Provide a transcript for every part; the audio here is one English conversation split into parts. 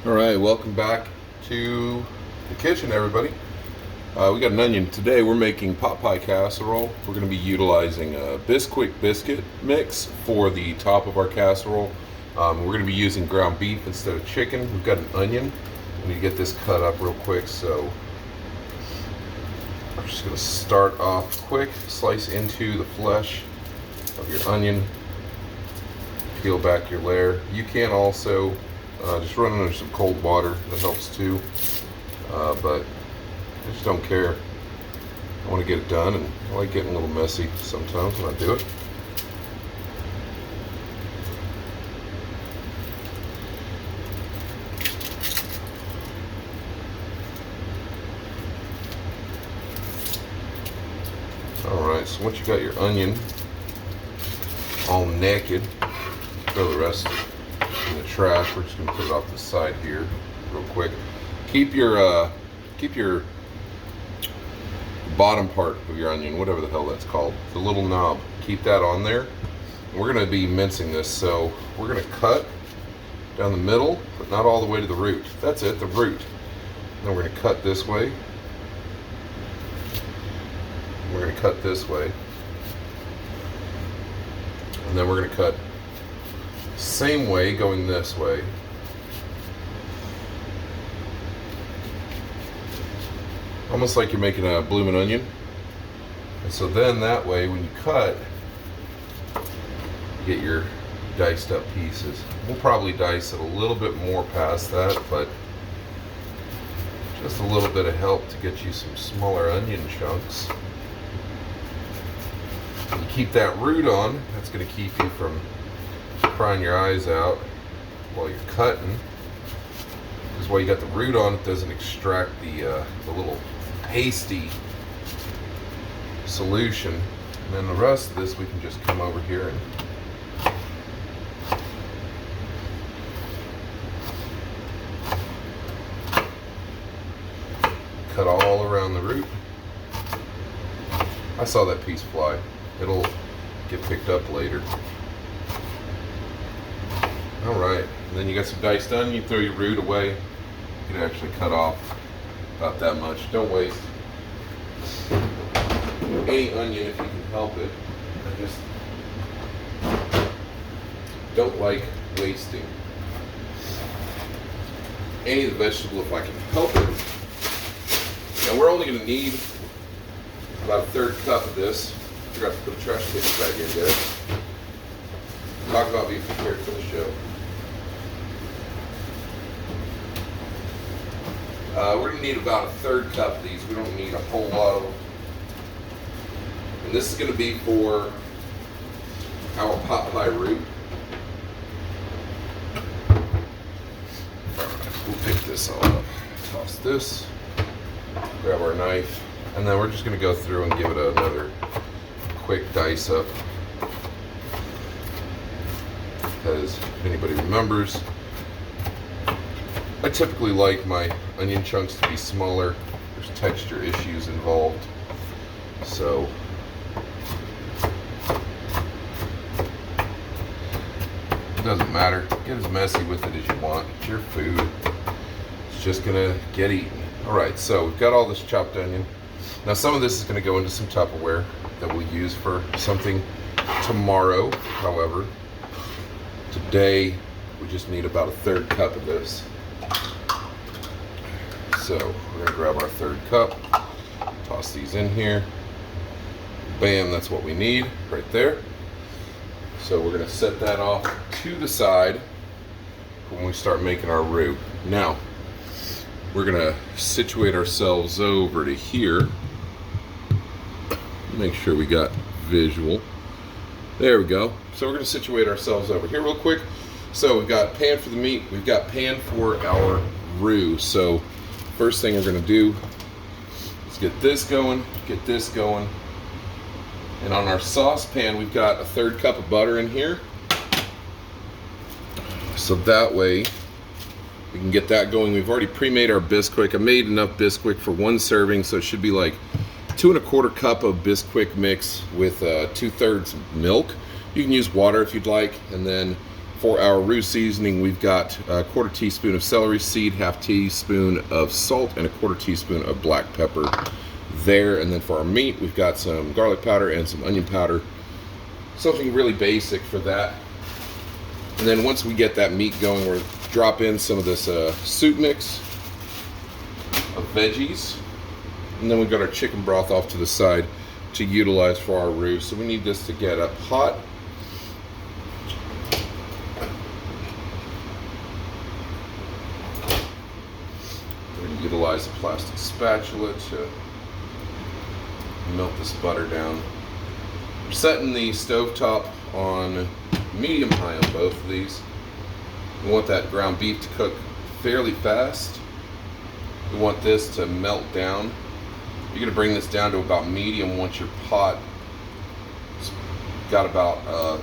All right, welcome back to the kitchen, everybody. We got an onion. Today we're making pot pie casserole. We're going to be utilizing a Bisquick biscuit mix for the top of our casserole. We're going to be using ground beef instead of chicken. We've got an onion. We need to get this cut up real quick, so I'm just going to start off quick. Slice into the flesh of your onion. Peel back your layer. You can also just run under some cold water, that helps too, but I just don't care. I want to get it done, and I like getting a little messy sometimes when I do it. Alright, so once you got your onion all naked, throw the rest in the trash. We're just going to put it off the side here real quick. Keep your bottom part of your onion, whatever the hell that's called, the little knob, keep that on there. And we're going to be mincing this, so we're going to cut down the middle, but not all the way to the root. That's it, the root. Then we're going to cut this way. We're going to cut this way. And then we're going to cut same way going this way. Almost like you're making a bloomin' onion. And so then that way when you cut, you get your diced up pieces. We'll probably dice it a little bit more past that, but just a little bit of help to get you some smaller onion chunks. And you keep that root on, that's going to keep you from crying your eyes out while you're cutting, because while you got the root on, it doesn't extract the little pasty solution. And then the rest of this we can just come over here and cut all around the root. I saw that piece fly. It'll get picked up later. Alright, and then you got some diced onion, you throw your root away. You can actually cut off about that much. Don't waste any onion if you can help it. I just don't like wasting any of the vegetable if I can help it. Now we're only going to need about a third cup of this. I forgot to put the trash cans back in, guys. Talk about being prepared for the show. We're going to need about a third cup of these. We don't need a whole lot of them. And this is going to be for our pot pie root. We'll pick this all up. Toss this. Grab our knife. And then we're just going to go through and give it another quick dice up. Because if anybody remembers, I typically like my onion chunks to be smaller. There's texture issues involved. So it doesn't matter. Get as messy with it as you want. It's your food. It's just gonna get eaten. Alright, so we've got all this chopped onion. Now some of this is gonna go into some Tupperware that we'll use for something tomorrow. However, today we just need about a third cup of this. So we're gonna grab our third cup, toss these in here. Bam, that's what we need right there. So we're gonna set that off to the side when we start making our roux. Now, we're gonna situate ourselves over to here. Make sure we got visual. There we go. So we're gonna situate ourselves over here real quick. So we've got pan for the meat, we've got pan for our roux. So first thing we're gonna do is get this going, and on our saucepan we've got a third cup of butter in here. So that way we can get that going. We've already pre-made our Bisquick. I made enough Bisquick for one serving, so it should be like 2 1/4 cup of Bisquick mix with 2/3 milk. You can use water if you'd like, and then For our roux seasoning, we've got a quarter teaspoon of celery seed, half teaspoon of salt, and a quarter teaspoon of black pepper there. And then for our meat, we've got some garlic powder and some onion powder. Something really basic for that. And then once we get that meat going, we'll drop in some of this soup mix of veggies. And then we've got our chicken broth off to the side to utilize for our roux. So we need this to get up hot. Utilize a plastic spatula to melt this butter down. We're setting the stovetop on medium-high on both of these. We want that ground beef to cook fairly fast. We want this to melt down. You're going to bring this down to about medium once your pot has got about a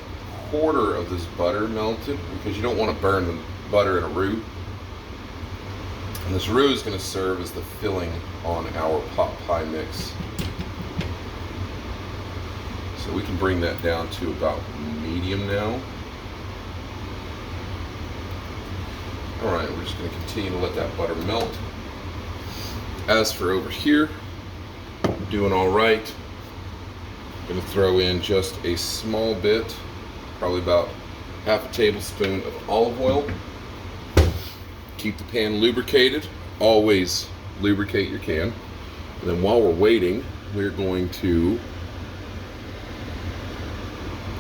quarter of this butter melted, because you don't want to burn the butter in a roux. And this roux is going to serve as the filling on our pot pie mix. So we can bring that down to about medium now. Alright, we're just going to continue to let that butter melt. As for over here, we're doing alright. I'm going to throw in just a small bit, probably about half a tablespoon of olive oil. Keep the pan lubricated. Always lubricate your can. And then while we're waiting, we're going to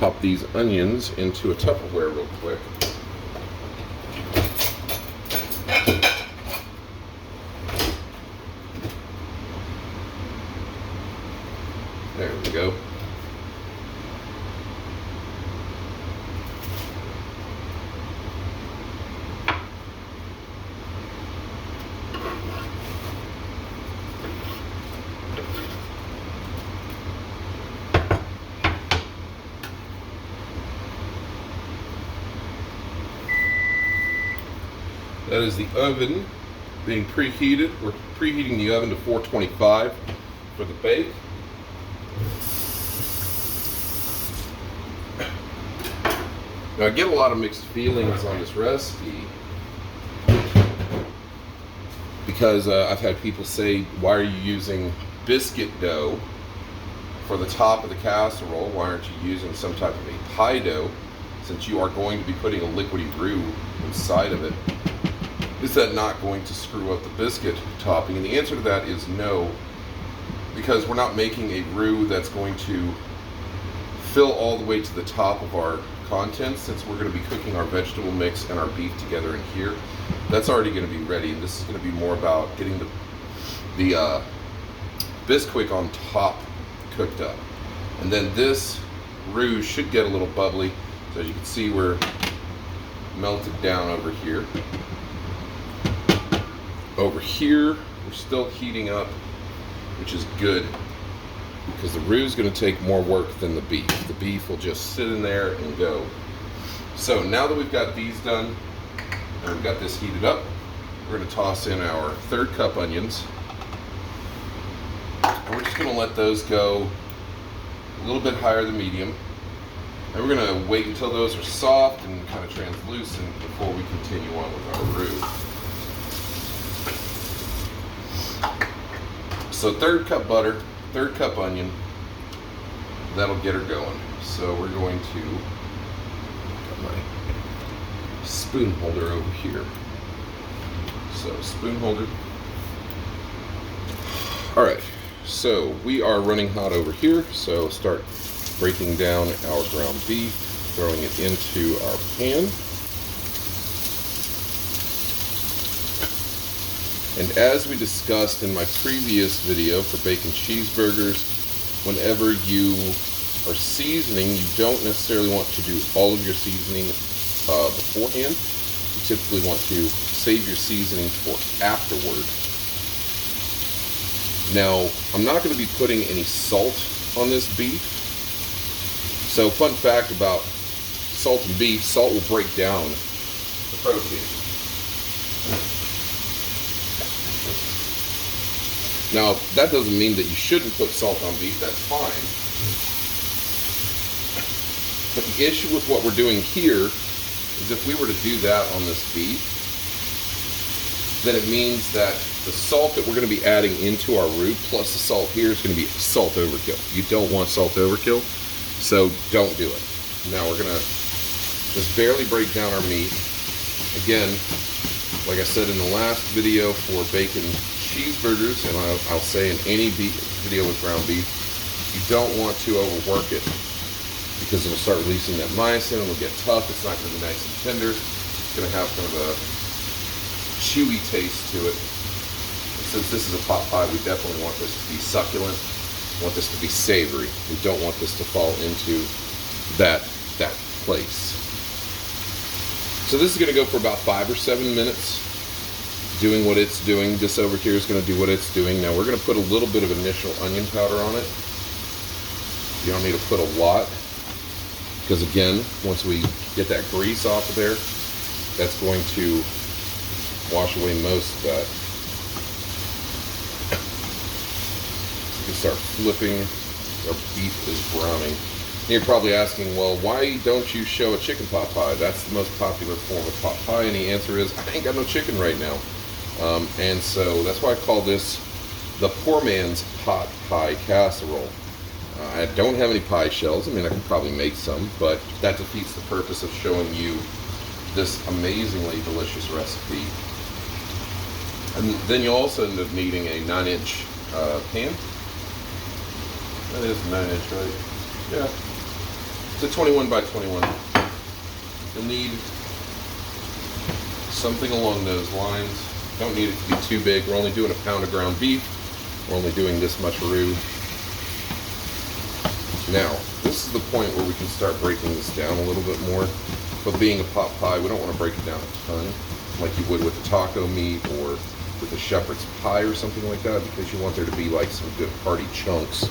pop these onions into a Tupperware real quick. There we go. That is the oven being preheated. We're preheating the oven to 425 for the bake. Now I get a lot of mixed feelings on this recipe because I've had people say, why are you using biscuit dough for the top of the casserole? Why aren't you using some type of a pie dough, since you are going to be putting a liquidy roux inside of it? Is that not going to screw up the biscuit topping? And the answer to that is no, because we're not making a roux that's going to fill all the way to the top of our contents. Since we're going to be cooking our vegetable mix and our beef together in here, that's already going to be ready, and this is going to be more about getting the Bisquick on top cooked up. And then this roux should get a little bubbly. So as you can see, we're melted down over here. Over here, we're still heating up, which is good, because the roux is going to take more work than the beef. The beef will just sit in there and go. So now that we've got these done, and we've got this heated up, we're going to toss in our 1/3 cup onions. And we're just going to let those go a little bit higher than medium. And we're going to wait until those are soft and kind of translucent before we continue on with our roux. So 1/3 cup butter, 1/3 cup onion, that'll get her going. So we're going to, got my spoon holder over here. So spoon holder. All right, so we are running hot over here. So start breaking down our ground beef, throwing it into our pan. And as we discussed in my previous video for bacon cheeseburgers, whenever you are seasoning, you don't necessarily want to do all of your seasoning beforehand. You typically want to save your seasoning for afterward. Now, I'm not going to be putting any salt on this beef. So, fun fact about salt and beef, salt will break down the protein. Now, that doesn't mean that you shouldn't put salt on beef, that's fine. But the issue with what we're doing here is if we were to do that on this beef, then it means that the salt that we're going to be adding into our roux plus the salt here is going to be salt overkill. You don't want salt overkill, so don't do it. Now we're going to just barely break down our meat. Again, like I said in the last video for bacon cheeseburgers, and I'll say in any video with ground beef, you don't want to overwork it because it'll start releasing that myosin, it'll get tough, it's not going to be nice and tender, it's going to have kind of a chewy taste to it. And since this is a pot pie, we definitely want this to be succulent, we want this to be savory. We don't want this to fall into that place. So this is going to go for about 5 or 7 minutes doing what it's doing. This over here is going to do what it's doing. Now we're going to put a little bit of initial onion powder on it. You don't need to put a lot because again, once we get that grease off of there, that's going to wash away most of that. So we can start flipping. Our beef is browning. You're probably asking, well, why don't you show a chicken pot pie? That's the most popular form of pot pie, and the answer is, I ain't got no chicken right now. And so that's why I call this the poor man's pot pie casserole. I don't have any pie shells. I mean, I can probably make some, but that defeats the purpose of showing you this amazingly delicious recipe. And then you'll also end up needing a 9-inch pan. That is 9-inch, right? Yeah. It's a 21 by 21. You'll need something along those lines. Don't need it to be too big. We're only doing a pound of ground beef. We're only doing this much roux. Now, this is the point where we can start breaking this down a little bit more. But being a pot pie, we don't want to break it down a ton, like you would with the taco meat or with a shepherd's pie or something like that, because you want there to be like some good hearty chunks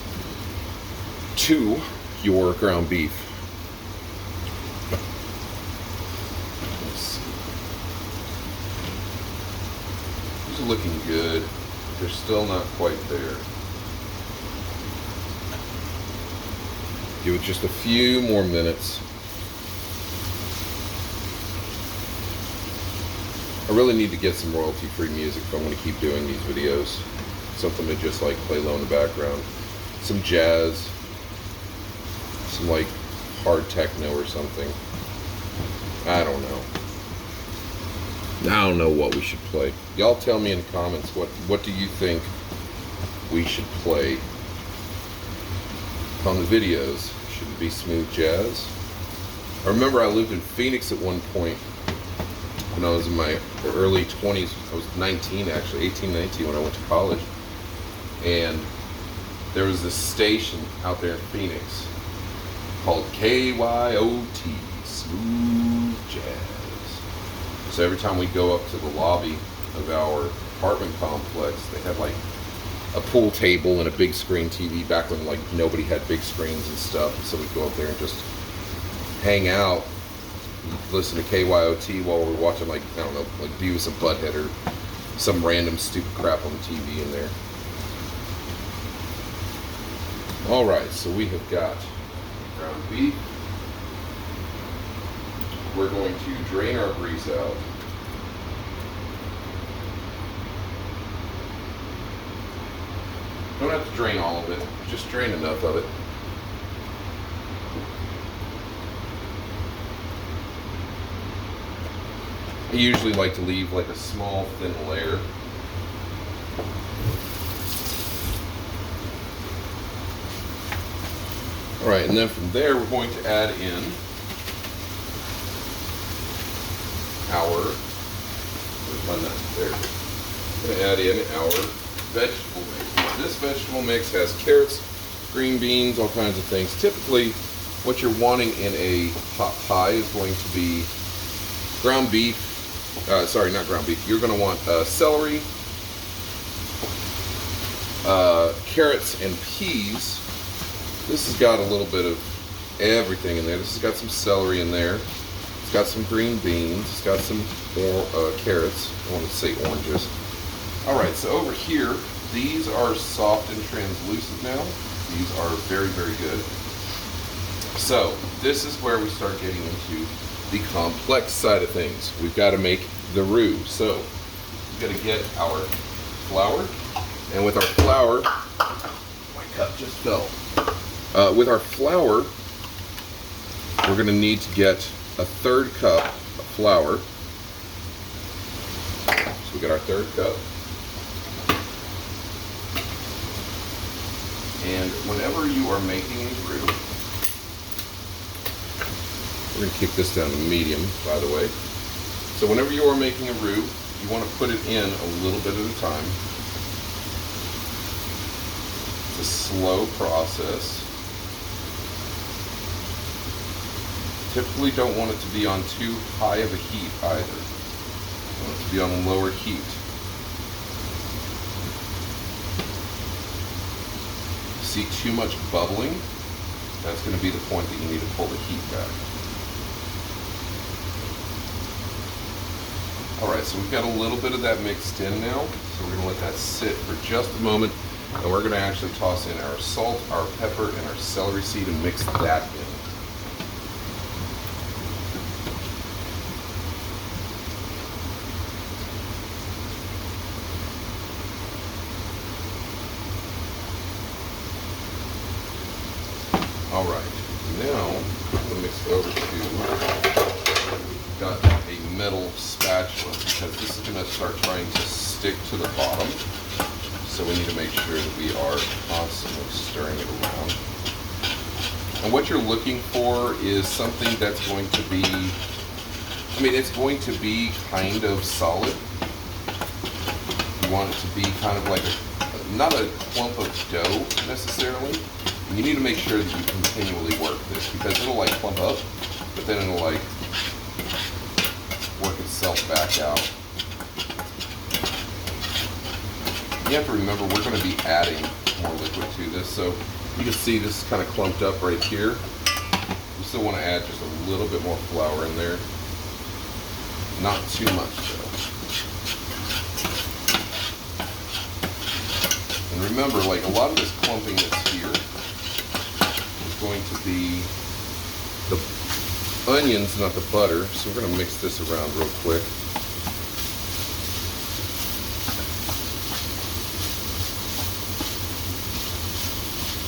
to your ground beef. These are looking good. They're still not quite there. Give it just a few more minutes. I really need to get some royalty-free music if I want to keep doing these videos. Something to just like play low in the background. Some jazz. Some like hard techno or something. I don't know. I don't know what we should play. Y'all tell me in the comments what do you think we should play on the videos. Should it be smooth jazz? I remember I lived in Phoenix at one point when I was in my early 20s. I was 19 actually, 18, 19 when I went to college. And there was this station out there in Phoenix called KYOT, Smooth Jazz. So every time we go up to the lobby of our apartment complex, they had like a pool table and a big screen TV back when like nobody had big screens and stuff. And so we'd go up there and just hang out, listen to KYOT while we're watching like, I don't know, like Beavis and Butthead or some random stupid crap on the TV in there. Alright, so we have got ground beef. We're going to drain our grease out. Don't have to drain all of it, just drain enough of it. I usually like to leave like a small thin layer. Alright, and then from there we're going to add in our, where's my nut? There. We're going to add in our vegetable mix. Now, this vegetable mix has carrots, green beans, all kinds of things. Typically, what you're wanting in a pot pie is going to be ground beef. Sorry, not ground beef. You're going to want celery, carrots, and peas. This has got a little bit of everything in there. This has got some celery in there. It's got some green beans. It's got some carrots. I want to say oranges. Alright, so over here, these are soft and translucent now. These are very, very good. So, this is where we start getting into the complex side of things. We've got to make the roux. So we've got to get our flour, and with our flour, my cup just fell. With our flour, we're going to need to get a 1/3 cup of flour. So we got our 1/3 cup. And whenever you are making a roux, we're going to keep this down to medium, by the way. So whenever you are making a roux, you want to put it in a little bit at a time. It's a slow process. Typically don't want it to be on too high of a heat either. You want it to be on a lower heat. See too much bubbling, that's going to be the point that you need to pull the heat back. Alright, so we've got a little bit of that mixed in now, so we're going to let that sit for just a moment, and we're going to actually toss in our salt, our pepper, and our celery seed and mix that in. Alright, now I'm going to mix it over to, got a metal spatula, because this is going to start trying to stick to the bottom. So we need to make sure that we are constantly stirring it around. And what you're looking for is something that's going to be, it's going to be kind of solid. You want it to be kind of like not a clump of dough necessarily. You need to make sure that you continually work this, because it'll like clump up, but then it'll like work itself back out. You have to remember we're going to be adding more liquid to this, so you can see this is kind of clumped up right here. You still want to add just a little bit more flour in there. Not too much though. And remember, like a lot of this clumping that's here is going to be the onions, not the butter. So we're going to mix this around real quick.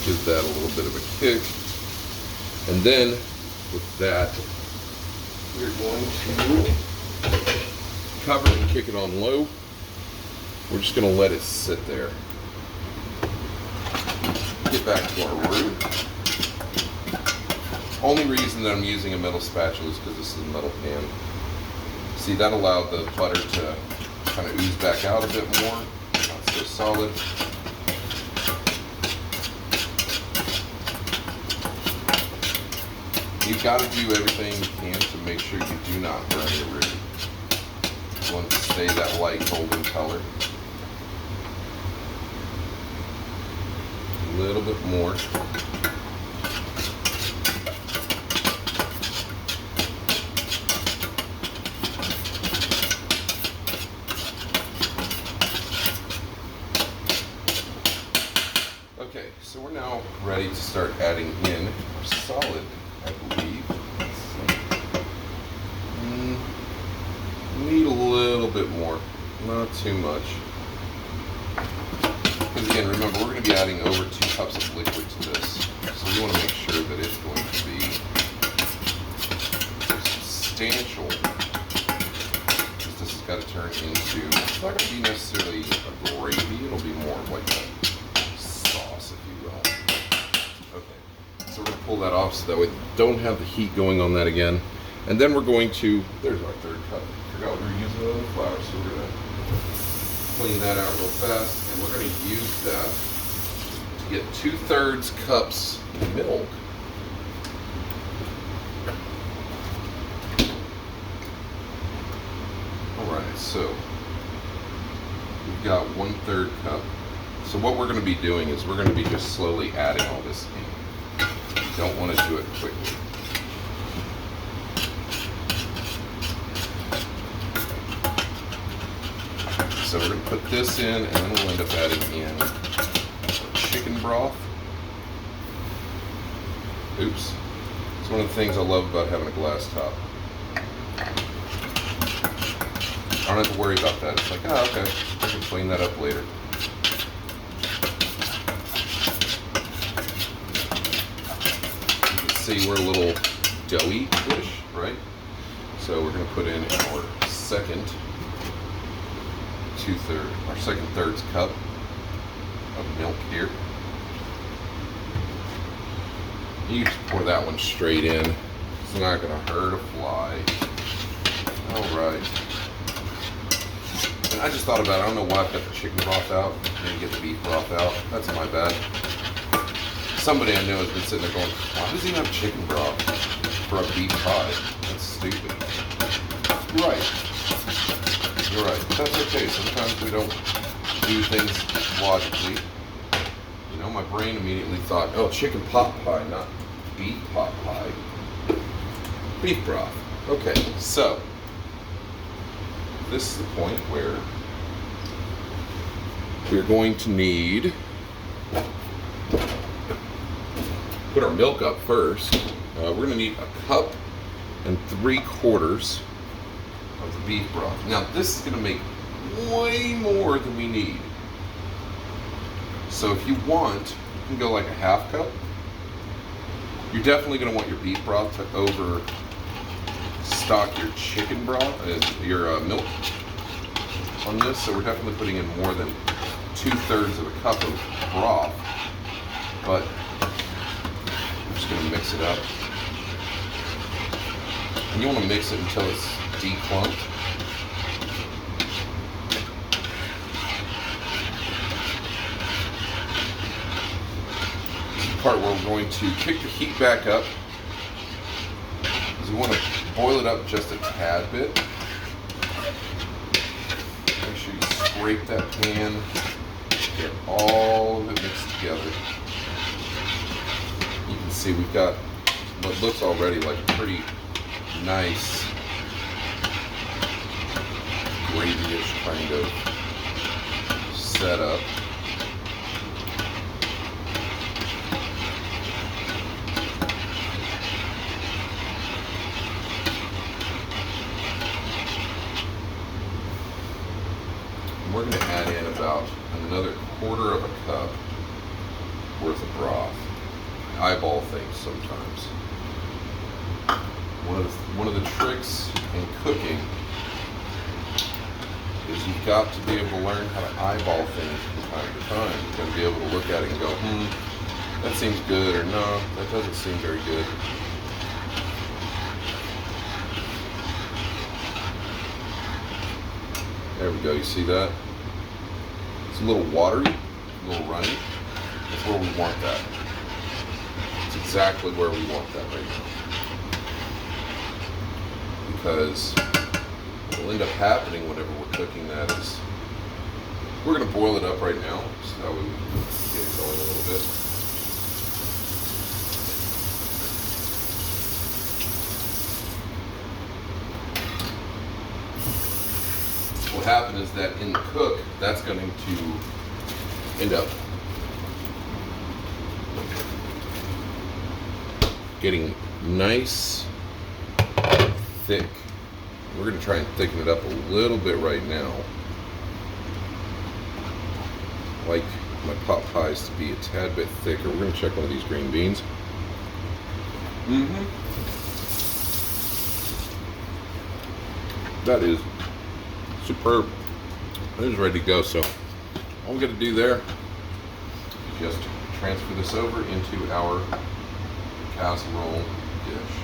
Give that a little bit of a kick. And then with that, we're going to cover and kick it on low. We're just going to let it sit there. Get back to our roux. Only reason that I'm using a metal spatula is because this is a metal pan. See, that allowed the butter to kind of ooze back out a bit more. Not so solid. You've got to do everything you can to make sure you do not burn your roux. You want it to stay that light golden color. A little bit more. Okay, so we're now ready to start adding in our solid, I believe. Need a little bit more, not too much. Because again, remember, we're going to be adding over 2 cups of liquid to this. So we want to make sure that it's going to be substantial. Because this has got to turn into, it's not going to be necessarily a gravy, it'll be more of like a sauce, if you will. Okay, so we're going to pull that off so that we don't have the heat going on that again. And then we're going to, there's our 3rd cup. I forgot we were using it on the flour, so we're going to clean that out real fast, and we're going to use that to get 2/3 cups milk. Alright, so we've got 1/3 cup. So what we're going to be doing is we're going to be just slowly adding all this in. You don't want to do it quickly. So we're going to put this in, and then we'll end up adding in chicken broth. Oops. It's one of the things I love about having a glass top. I don't have to worry about that. It's like, oh, okay, I can clean that up later. You can see we're a little doughy-ish, right? So we're going to put in our second thirds cup of milk here. You just pour that one straight in. It's not going to hurt a fly. All right. And I just thought about it. I don't know why I've got the chicken broth out. Maybe get the beef broth out. That's my bad. Somebody I know has been sitting there going, why does he have chicken broth for a beef pie? That's stupid. You're right. You're right. But that's okay. Sometimes we don't do things logically. You know, my brain immediately thought, oh, chicken pot pie, not beef pot pie. Beef broth. Okay, so this is the point where we're going to need put our milk up first. We're going to need 1 3/4 cups of the beef broth. Now this is going to make way more than we need. So if you want, you can go like a 1/2 cup. You're definitely going to want your beef broth to overstock your chicken broth, your milk on this. So we're definitely putting in more than 2/3 of a cup of broth. But I'm just going to mix it up. And you want to mix it until it's declumped. Part where we're going to kick the heat back up is we want to boil it up just a tad bit. Make sure you scrape that pan, get all of it mixed together. You can see we've got what looks already like a pretty nice gravy-ish kind of setup. We're going to add in about another 1/4 cup worth of broth. I eyeball things sometimes. One of the tricks in cooking is you've got to be able to learn how to eyeball things from time to time. You've got to be able to look at it and go, that seems good, or no, that doesn't seem very good. There we go, you see that? It's a little watery, a little runny. That's where we want that. It's exactly where we want that right now. Because what will end up happening whenever we're cooking that is, we're going to boil it up right now, so that way we can get it going a little bit. What will happen is that in the cook, that's going to end up getting nice, thick. We're going to try and thicken it up a little bit right now. Like my pot pies to be a tad bit thicker. We're going to check one of these green beans. That is superb. It is ready to go. So all we got to do there is just transfer this over into our casserole dish.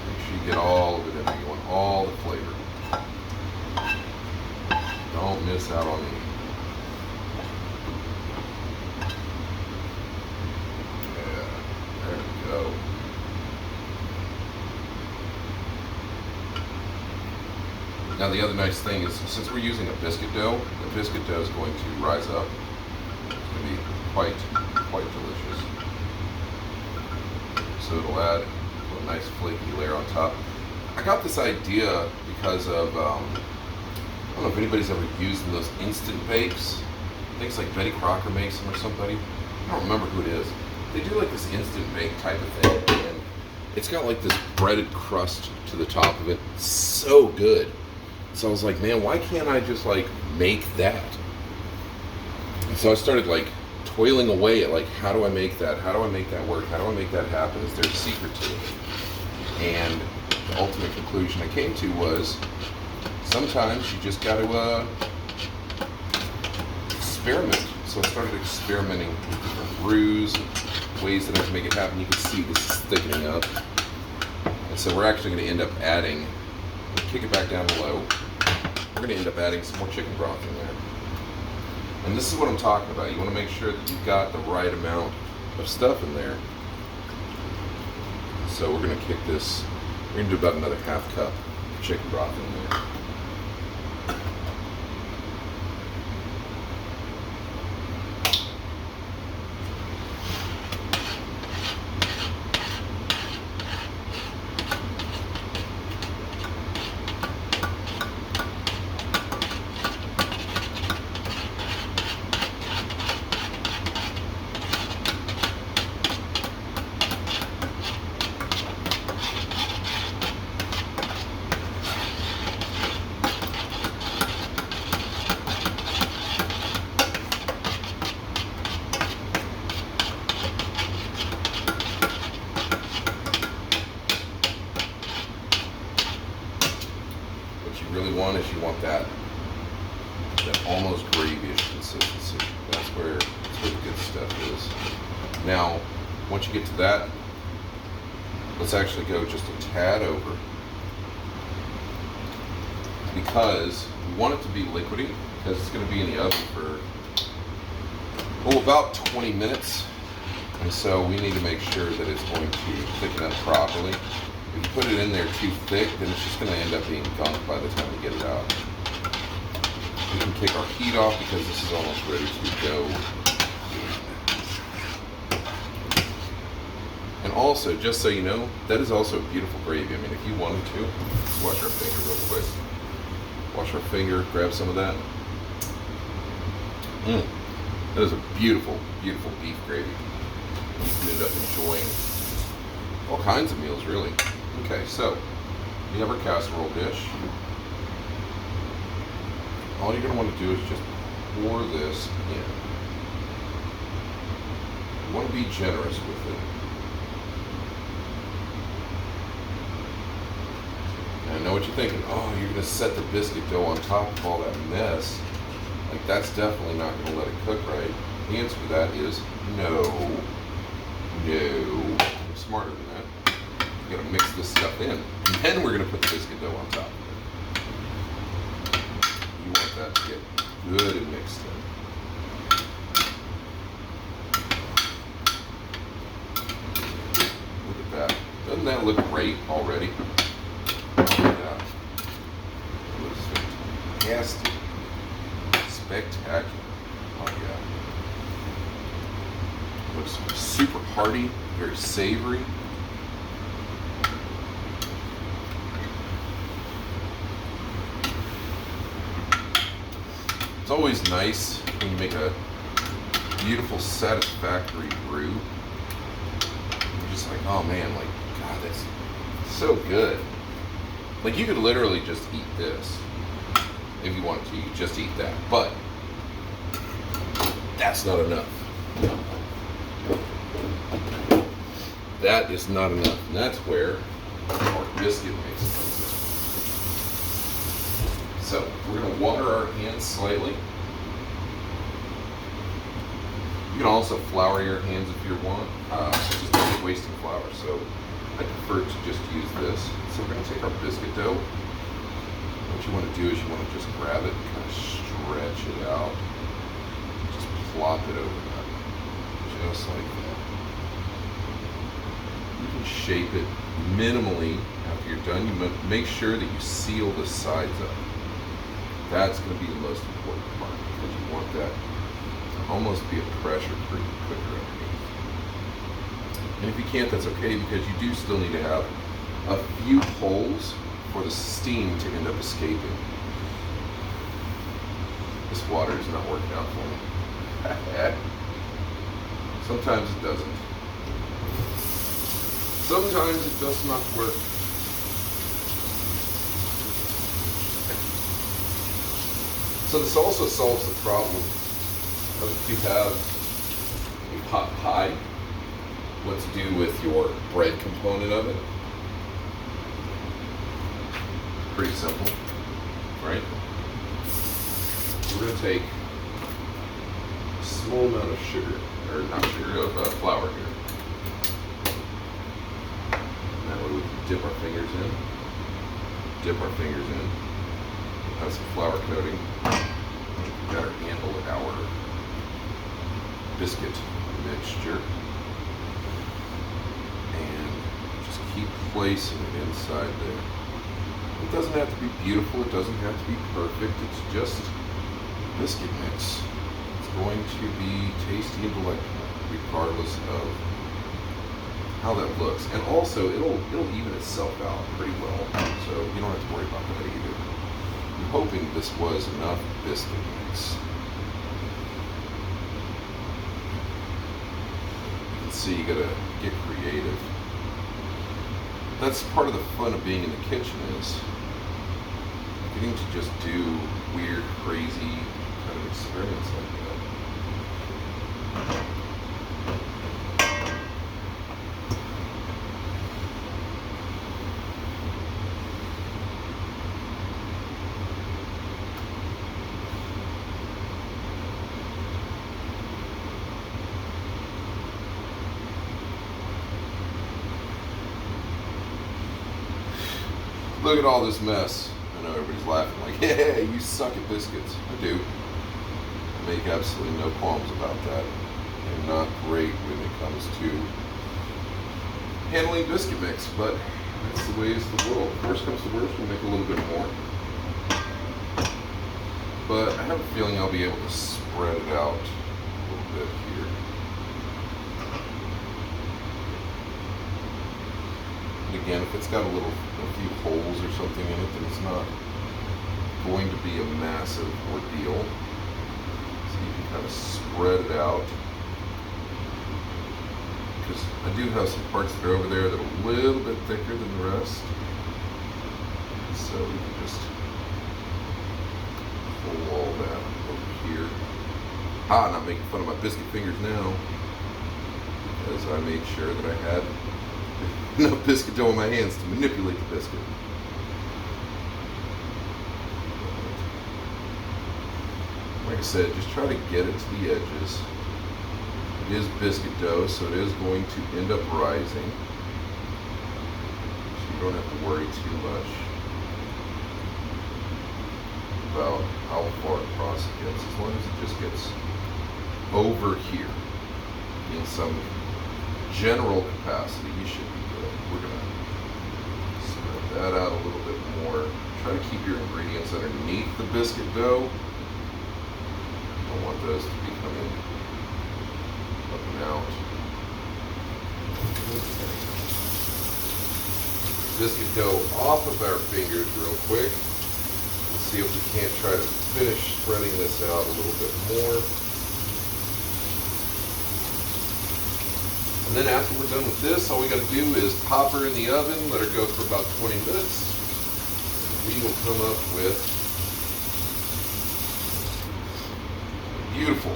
Make sure you get all of it in there. You want all the flavor. Don't miss out on any. Yeah, there we go. Now the other nice thing is, since we're using a biscuit dough, the biscuit dough is going to rise up. It's going to be quite delicious. So it'll add a nice flaky layer on top. I got this idea because of, I don't know if anybody's ever used those instant bakes. I think it's like Betty Crocker makes them or somebody. I don't remember who it is. They do like this instant bake type of thing. And it's got like this breaded crust to the top of it. So good. So I was like, man, why can't I just like make that? And so I started like toiling away at like, how do I make that? How do I make that work? How do I make that happen? Is there a secret to it? And the ultimate conclusion I came to was sometimes you just got to experiment. So I started experimenting with different brews, ways that I can make it happen. You can see this is thickening up. And so we're actually going to end up adding, kick it back down to low. We're going to end up adding some more chicken broth in there. And this is what I'm talking about. You want to make sure that you've got the right amount of stuff in there. So we're going to kick this, we're going to do about another half cup of chicken broth in there. Really want is you want that almost gravyish consistency. That's where the good stuff is. Now, once you get to that, let's actually go just a tad over, because we want it to be liquidy, because it's going to be in the oven for about 20 minutes, and so we need to make sure that it's going to thicken up properly. If you put it in there too thick, then it's just going to end up being gunk by the time you get it out. We can kick our heat off because this is almost ready to go. And also, just so you know, that is also a beautiful gravy. I mean, if you wanted to, let's wash our finger real quick. Wash our finger, grab some of that. That is a beautiful, beautiful beef gravy. You can end up enjoying all kinds of meals, really. Okay, so we have our casserole dish. All you're going to want to do is just pour this in. You want to be generous with it. And I know what you're thinking. Oh, you're going to set the biscuit dough on top of all that mess. Like, that's definitely not going to let it cook right. The answer to that is no. No. I'm smarter than that. We're going to mix this stuff in. And then we're going to put the biscuit dough on top of it. You want that to get good and mixed in. Look at that. Doesn't that look great already? Yeah. It looks fantastic. Spectacular. Oh yeah. Looks super hearty, very savory. It's always nice when you make a beautiful, satisfactory brew. You're just like, oh man, like, God, that's so good. Like, you could literally just eat this. If you wanted to, you could just eat that. But that's not enough. That is not enough. And that's where our biscuit mix comes in. So we're going to water our hands slightly. You can also flour your hands if you want. Just not wasting flour. So I prefer to just use this. So we're going to take our biscuit dough. What you want to do is you want to just grab it and kind of stretch it out. Just plop it over that. Just like that. You can shape it minimally after you're done. You make sure that you seal the sides up. That's going to be the most important part, because you want that to almost be a pressure-free cooker underneath. And if you can't, that's okay, because you do still need to have a few holes for the steam to end up escaping. This water is not working out for me. Sometimes it doesn't. Sometimes it does not work. So this also solves the problem of if you have a pot pie, what to do with your bread component of it. Pretty simple, right? We're going to take a small amount of sugar, or not sugar, of flour here. And that way we can dip our fingers in. Have some flour coating. We've got our handle at our biscuit mixture. And just keep placing it inside there. It doesn't have to be beautiful, it doesn't have to be perfect, it's just biscuit mix. It's going to be tasty and delectable, regardless of how that looks. And also, it'll even itself out pretty well, so you don't have to worry about that either. I'm hoping this was enough biscuit mix. You can see you gotta get creative. That's part of the fun of being in the kitchen, is getting to just do weird, crazy kind of experiments like that. Look at all this mess. I know everybody's laughing like, yeah, you suck at biscuits. I do. I make absolutely no qualms about that. I'm not great when it comes to handling biscuit mix, but that's the ways of the world. Worst comes to worst, we'll make a little bit more. But I have a feeling I'll be able to spread it out a little bit here. And again, if it's got a few holes or something in it, then it's not going to be a massive ordeal. So you can kind of spread it out. Because I do have some parts that are over there that are a little bit thicker than the rest. So we can just pull all that over here. Not making fun of my biscuit fingers now, because I made sure that I had enough biscuit dough in my hands to manipulate the biscuit. Like I said, just try to get it to the edges. It is biscuit dough, so it is going to end up rising. So you don't have to worry too much about how far across it gets. As long as it just gets over here in some general capacity, you should be good. We're going to spread that out a little bit more. Try to keep your ingredients underneath the biscuit dough. You don't want those to be coming up and out. Biscuit dough off of our fingers real quick. Let's see if we can't try to finish spreading this out a little bit more. And then after we're done with this, all we got to do is pop her in the oven, let her go for about 20 minutes. We will come up with a beautiful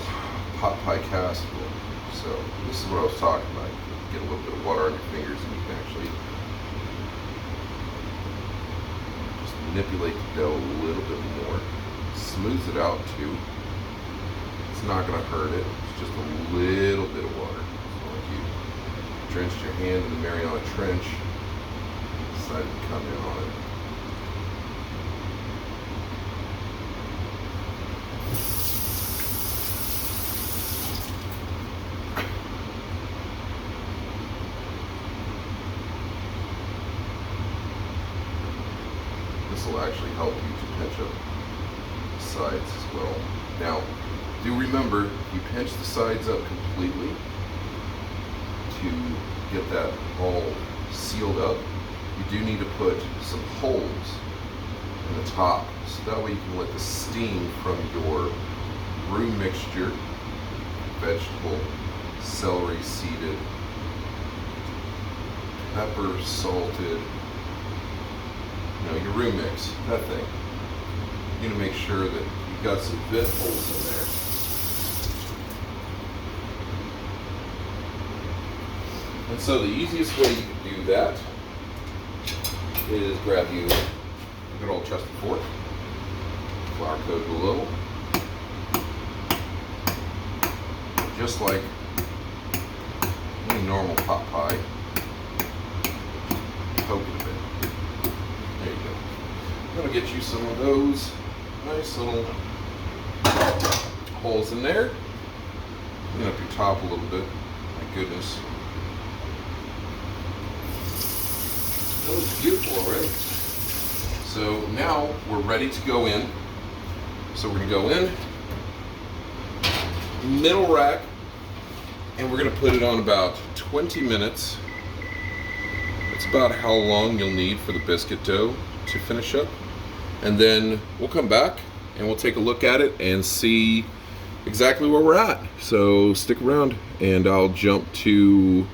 pot pie casserole. So this is what I was talking about. You get a little bit of water on your fingers and you can actually just manipulate the dough a little bit more. Smooths it out too. It's not going to hurt it. It's just a little bit of water. So if you drenched your hand in the Mariana Trench, decided to come in on it. This will actually help you to pinch up the sides as well. Now, do remember, you pinch the sides up completely to get that all sealed up. You do need to put some holes in the top, so that way you can let the steam from your roux mixture, vegetable, celery seeded pepper, salted, your roux mix, that thing. You're gonna make sure that you've got some vent holes in there. And so the easiest way you can do that is grab you a good old trusty fork, flour coat it a little, just like any normal pot pie. Poke it a bit. There you go. I'm gonna get you some of those nice little holes in there. Clean up your top a little bit. My goodness. That looks beautiful already. So now we're ready to go in. So we're gonna go in, middle rack, and we're gonna put it on about 20 minutes. It's about how long you'll need for the biscuit dough to finish up. And then we'll come back and we'll take a look at it and see exactly where we're at. So stick around and I'll jump to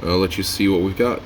let you see what we've got.